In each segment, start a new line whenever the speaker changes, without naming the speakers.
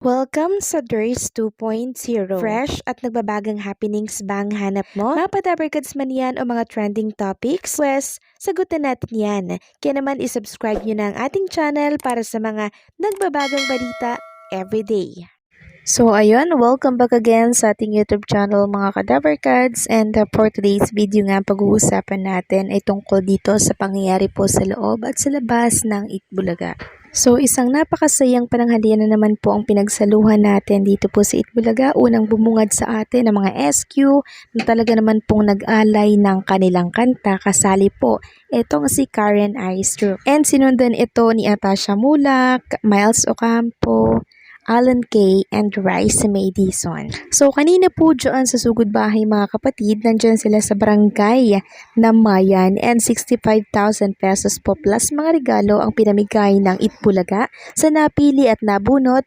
Welcome sa Durs 2.0. Fresh at nagbabagang happenings bang hanap mo? Mga padabarkads man yan o mga trending topics? Pwes, sagutin natin yan. Kaya naman isubscribe nyo na ang ating channel para sa mga nagbabagang balita everyday. So ayun, welcome back again sa ating YouTube channel mga kadabarkads, and for today's video nga pag-uusapan natin ay tungkol dito sa pangyayari po sa loob at sa labas ng Itbulaga. So isang napakasayang pananghalian na naman po ang pinagsaluhan natin dito po sa Itbulaga. Unang bumungad sa atin ang mga SQ na talaga naman pong nag-alay ng kanilang kanta, kasali po itong si Karen Aistro. And sinundan ito ni Atasha Mulak, Miles Ocampo, Alan Kay, and Rice Madison. So kanina po dyan sa Sugod Bahay mga kapatid, nandyan sila sa barangay na Mayan, and 65,000 pesos po plus mga regalo ang pinamigay ng Itbulaga sa napili at nabunot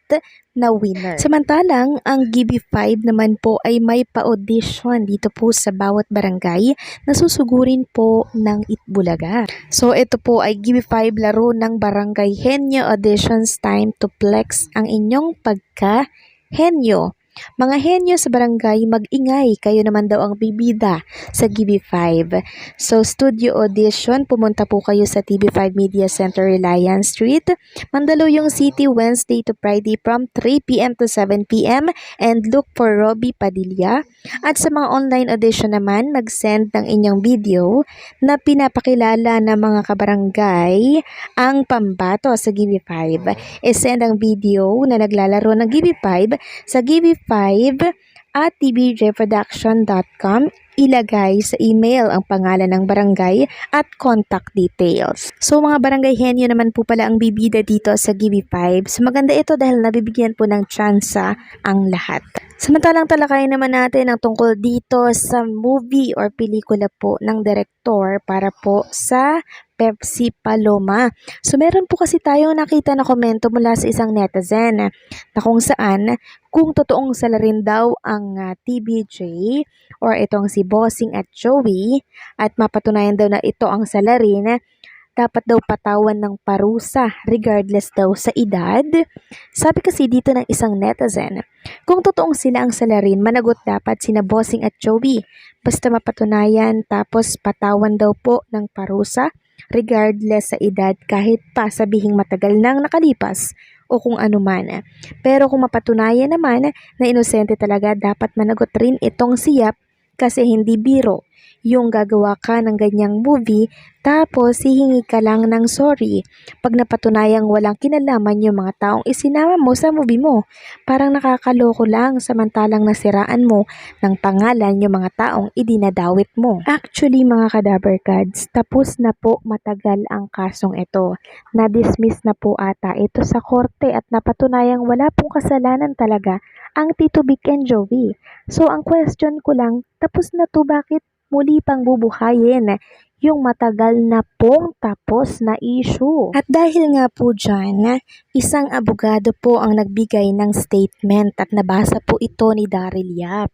na winner. Samantalang, ang GB5 naman po ay may pa-audition dito po sa bawat barangay na susugurin po ng Itbulaga. So, ito po ay GB5 laro ng Barangay Henyo Auditions, time to flex ang inyong pagka-henyo. Mga henyo sa barangay, mag-ingay, kayo naman daw ang bibida sa GB5. So, studio audition, pumunta po kayo sa TV5 Media Center, Reliance Street, Mandaluyong City, Wednesday to Friday from 3 p.m. to 7 p.m. and look for Robbie Padilla. At sa mga online audition naman, mag-send ng inyong video na pinapakilala ng mga kabarangay ang pambato sa GB5. I-send ang video na naglalaro ng GB5 sa gbv5@tbjproduction.com. Ilagay sa email ang pangalan ng barangay at contact details. So mga barangay henyo naman po pala ang bibida dito sa GB5. So maganda ito dahil nabibigyan po ng tsansa ang lahat. Samantalang talakayin naman natin ang tungkol dito sa movie or pelikula po ng direktor para po sa Pepsi Paloma. So meron po kasi tayong nakita na komento mula sa isang netizen na kung saan kung totoong salarin daw ang TBJ or itong si Bossing at Joey at mapatunayan daw na ito ang salarin, dapat daw patawan ng parusa regardless daw sa edad. Sabi kasi dito ng isang netizen, kung totoong sila ang salarin, managot dapat sina Bossing at Joey. Basta mapatunayan, tapos patawan daw po ng parusa regardless sa edad, kahit pa sabihing matagal nang nakalipas o kung ano man. Pero kung mapatunayan naman na inosente talaga, dapat managot rin itong si Yap, kasi hindi biro yung gagawa ka ng ganyang movie tapos hihingi ka lang ng sorry pag napatunayang walang kinalaman yung mga taong isinama mo sa movie mo. Parang nakakaloko lang, samantalang nasiraan mo ng pangalan yung mga taong idinadawit mo. Actually mga kadabarkads, tapos na po matagal ang kasong ito. Na-dismiss na po ata ito sa korte at napatunayang wala pong kasalanan talaga ang Tito Vic and Joey. So ang question ko lang, tapos na to, bakit muli pang bubuhayin yung matagal na pong tapos na issue? At dahil nga po dyan, isang abogado po ang nagbigay ng statement at nabasa po ito ni Daryl Yap.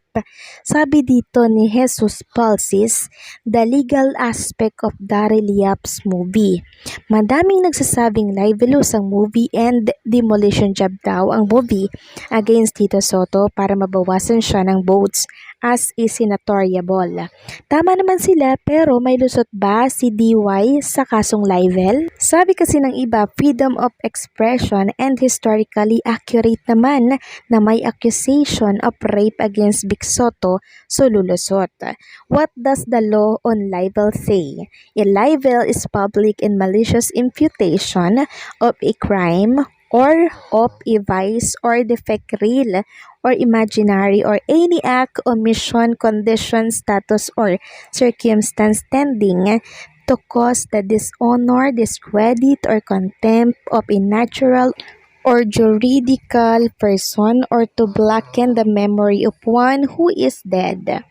Sabi dito ni Jesus Palsis, the legal aspect of Daryl Yap's movie. Madaming nagsasabing libelous ang movie and demolition job daw ang movie against Tito Soto para mabawasan siya ng votes as is senatoriable. Tama naman sila, pero may lusot ba si DY sa kasong libel? Sabi kasi ng iba, freedom of expression, and historically accurate naman na may accusation of rape against Vic Soto, so lulusot. What does the law on libel say? A libel is public and malicious imputation of a crime or of a vice or defect, real or imaginary, or any act, omission, condition, status, or circumstance tending to cause the dishonor, discredit, or contempt of a natural or juridical person, or to blacken the memory of one who is dead.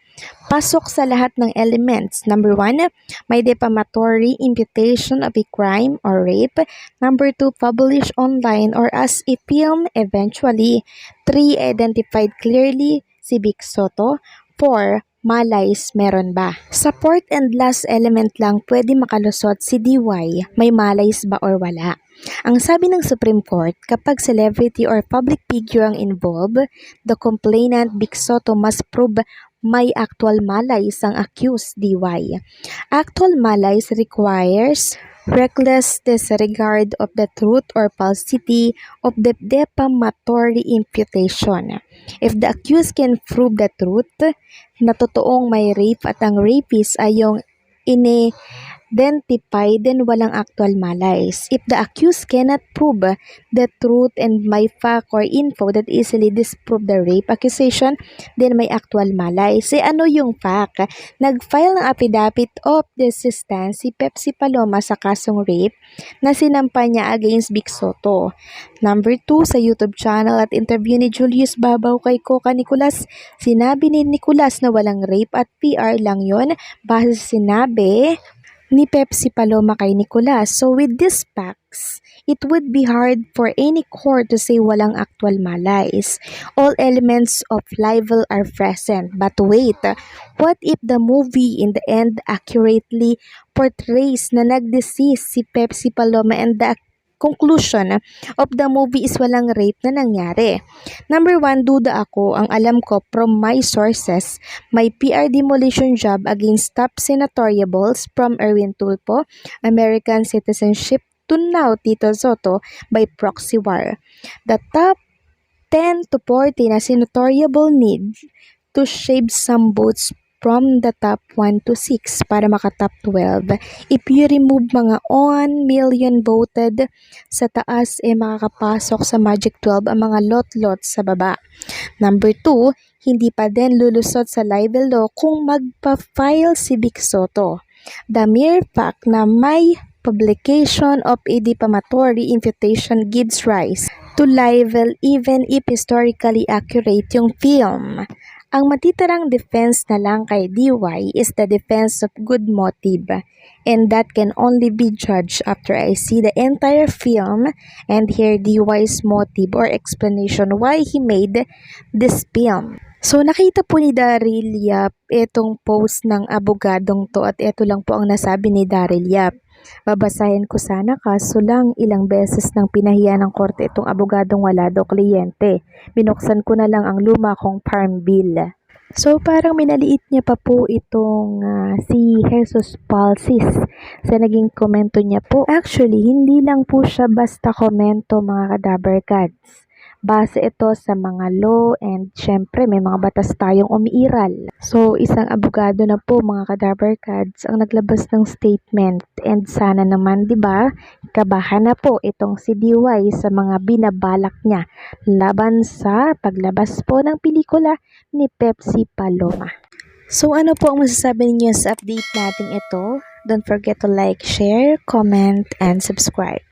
Pasok sa lahat ng elements. Number 1, may defamatory imputation of a crime or rape. Number 2, publish online or as a film eventually. 3, identified clearly si Vic Soto. 4, malays meron ba? Sa fourth and last element lang pwede makalusot si DY, may malays ba or wala. Ang sabi ng Supreme Court, kapag celebrity or public figure ang involved, the complainant Vic Soto must prove may actual malays ang accused DY. Actual malays requires reckless disregard of the truth or falsity of the defamatory imputation. If the accused can prove the truth na totoong may rape at ang rapist ay yung identify, then walang actual malays. If the accused cannot prove the truth and may fact or info that easily disprove the rape accusation, then may actual malays. Ano yung fact? Nag-file ng affidavit of desistance si Pepsi Paloma sa kasong rape na sinampa niya against Vic Soto. Number 2, sa YouTube channel at interview ni Julius Babaw kay Coca Nicolas, sinabi ni Nicolas na walang rape at PR lang yon base sa sinabi ni Pepsi Paloma kay Nicolas. So with these facts, it would be hard for any court to say walang actual malays. All elements of libel are present. But wait, what if the movie in the end accurately portrays na nag-deceased si Pepsi Paloma and the conclusion of the movie is walang rape na nangyari? Number 1, duda ako. Ang alam ko from my sources, may PR demolition job against top senatoriables from Erwin Tulfo, American citizenship to now Tito Soto by proxy war. The top 10 to 40 na senatoriable need to shave some votes from the top 1 to 6 para maka-top 12. If you remove mga 1 million voted sa taas, makakapasok sa Magic 12 ang mga lot-lot sa baba. Number 2, hindi pa din lulusot sa libel law kung magpa-file si Vic Soto. The mere fact na may publication of a defamatory imputation gives rise to libel even if historically accurate yung film. Ang matitirang defense na lang kay DY is the defense of good motive, and that can only be judged after I see the entire film and hear DY's motive or explanation why he made this film. So nakita po ni Daryl Yap itong post ng abogadong to at ito lang po ang nasabi ni Daryl Yap. Babasahin ko sana kaso lang ilang beses nang pinahiya ng korte itong abogadong wala daw kliyente. Binuksan ko na lang ang luma kong farm bill. So parang minaliit niya pa po itong si Jesus Palsis sa naging komento niya po. Actually, hindi lang po siya basta komento mga kadaber gods. Base ito sa mga law and syempre may mga batas tayong umiiral. So isang abogado na po mga kadaber gods ang naglabas ng statement and sana naman 'di ba kabahan na po itong si DY sa mga binabalak niya laban sa paglabas po ng pelikula ni Pepsi Paloma. So ano po ang masasabi ninyo sa update natin ito? Don't forget to like, share, comment, and subscribe.